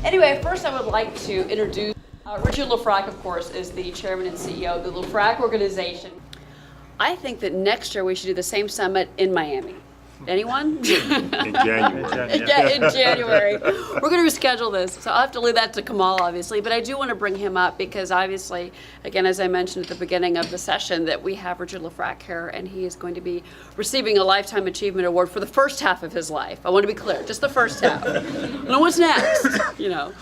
Anyway, first I would like to introduce Richard Lefrak, of course, is the chairman and CEO of the Lefrak organization. I think that next year we should do the same summit in Miami. Anyone? In January. In January. We're going to reschedule this, so I'll have to leave that to Kamal, obviously. But I do want to bring him up because, obviously, again, as I mentioned at the beginning of the session, that we have Richard Lefrak here, and he is going to be receiving a Lifetime Achievement Award for the first half of his life. I want to be clear, just the first half. And then what's next, you know?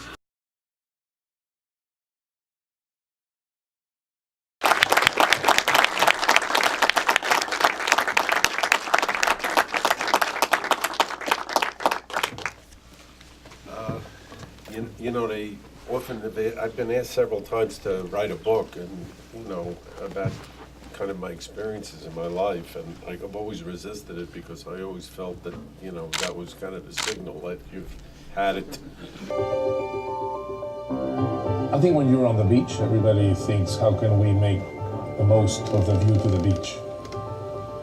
You know, they often, I've been asked several times to write a book and, you know, about kind of my experiences in my life, and I've always resisted it because I always felt that, you know, that was kind of the signal that you've had it. I think when you're on the beach, everybody thinks, how can we make the most of the view to the beach?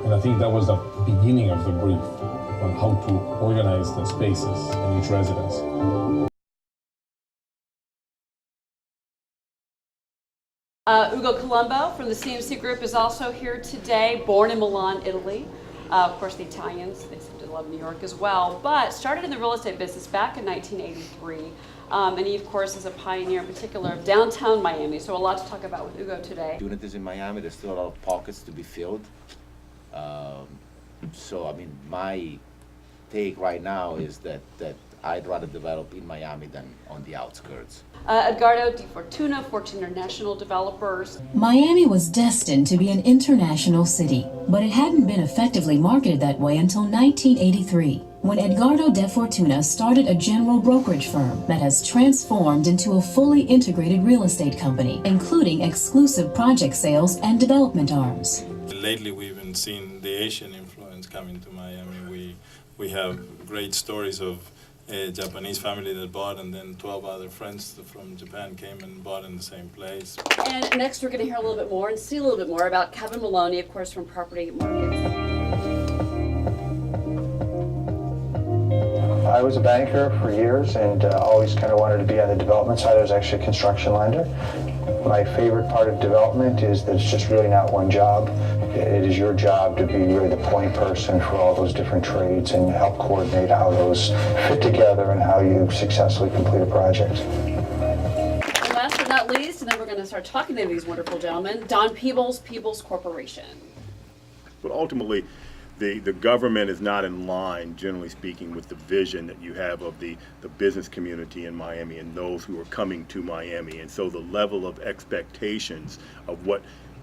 And I think that was the beginning of the brief on how to organize the spaces in each residence. Ugo Colombo from the CMC Group is also here today, born in Milan, Italy. Of course, the Italians, they seem to love New York as well, but started in the real estate business back in 1983. And he, of course, is a pioneer in particular of downtown Miami, so a lot to talk about with Ugo today. Doing this in Miami, there's still a lot of pockets to be filled. So, I mean, my take right now is that I'd rather develop in Miami than on the outskirts. Edgardo Di Fortuna, Fortune International Developers. Miami was destined to be an international city, but it hadn't been effectively marketed that way until 1983, when Edgardo De Fortuna started a general brokerage firm that has transformed into a fully integrated real estate company, including exclusive project sales and development arms. Lately, we've been seeing the Asian influence coming to Miami. We have great stories of a Japanese family that bought, and then 12 other friends from Japan came and bought in the same place. And next we're going to hear a little bit more and see a little bit more about Kevin Maloney, of course, from Property Markets. I was a banker for years and always kind of wanted to be on the development side. I was actually a construction lender. My favorite part of development is that it's just really not one job. It is your job to be really the point person for all those different trades and help coordinate how those fit together and how you successfully complete a project. And last but not least, and then we're going to start talking to these wonderful gentlemen, Don Peebles, Peebles Corporation. But ultimately, the government is not in line, generally speaking, with the vision that you have of the business community in Miami and those who are coming to Miami. And so the level of expectations of what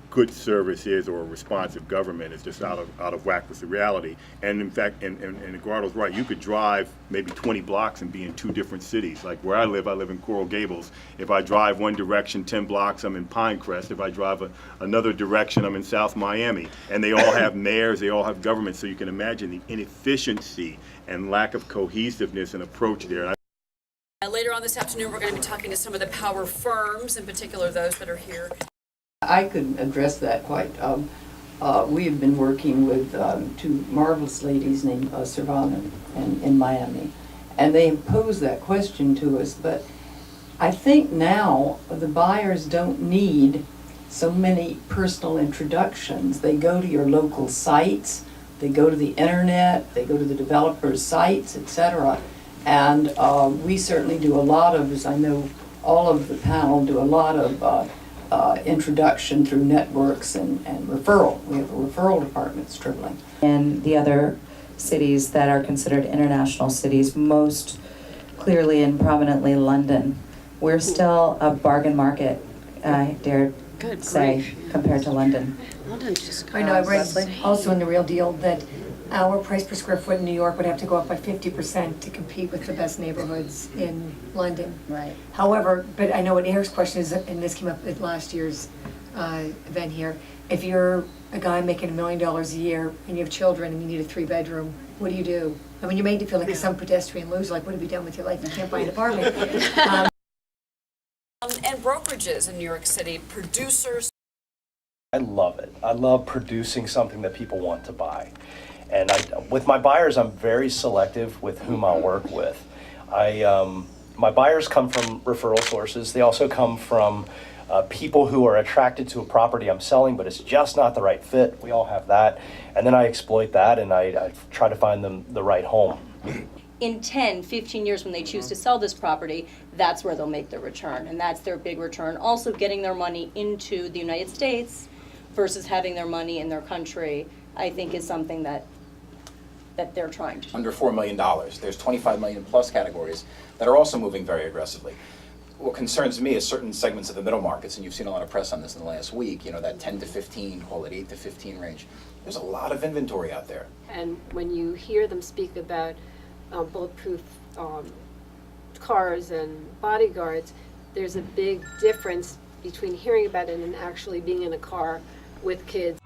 good service is or a responsive government is just out of whack with the reality. And in fact, and Eduardo's right, you could drive maybe 20 blocks and be in two different cities. Like where I live in Coral Gables. If I drive one direction 10 blocks, I'm in Pinecrest. If I drive another direction, I'm in South Miami. And they all have mayors, they all have governments, so you can imagine the inefficiency and lack of cohesiveness and approach there. Later on this afternoon, we're going to be talking to some of the power firms, in particular those that are here. I could address that quite. We have been working with two marvelous ladies named Servana in Miami, and they have posed that question to us. But I think now the buyers don't need so many personal introductions. They go to your local sites, they go to the internet, they go to the developers' sites, etc. And we certainly do a lot of, as I know all of the panel do a lot of introduction through networks and referral. We have a referral department struggling. And the other cities that are considered international cities, most clearly and prominently London, we're still a bargain market, I dare say, compared to London. London just I know, I read also in The Real Deal that our price per square foot in New York would have to go up by 50% to compete with the best neighborhoods in London. Right. However, but I know what Eric's question is, and this came up at last year's event here, if you're a guy making $1 million a year and you have children and you need a 3-bedroom, what do you do? I mean, you made you feel like some pedestrian loser, like what have you done with your life? You can't buy an apartment. And brokerages in New York City, producers. I love it. I love producing something that people want to buy. And with my buyers, I'm very selective with whom I'll work with. my buyers come from referral sources. They also come from people who are attracted to a property I'm selling, but it's just not the right fit. We all have that. And then I exploit that, and I try to find them the right home. In 10, 15 years, when they choose to sell this property, that's where they'll make their return. And that's their big return. Also, getting their money into the United States versus having their money in their country, I think is something that they're trying to do. Under $4 million. There's 25 million plus categories that are also moving very aggressively. What concerns me is certain segments of the middle markets, and you've seen a lot of press on this in the last week, that 10 to 15, call it 8 to 15 range. There's a lot of inventory out there. And when you hear them speak about bulletproof cars and bodyguards, there's a big difference between hearing about it and actually being in a car with kids.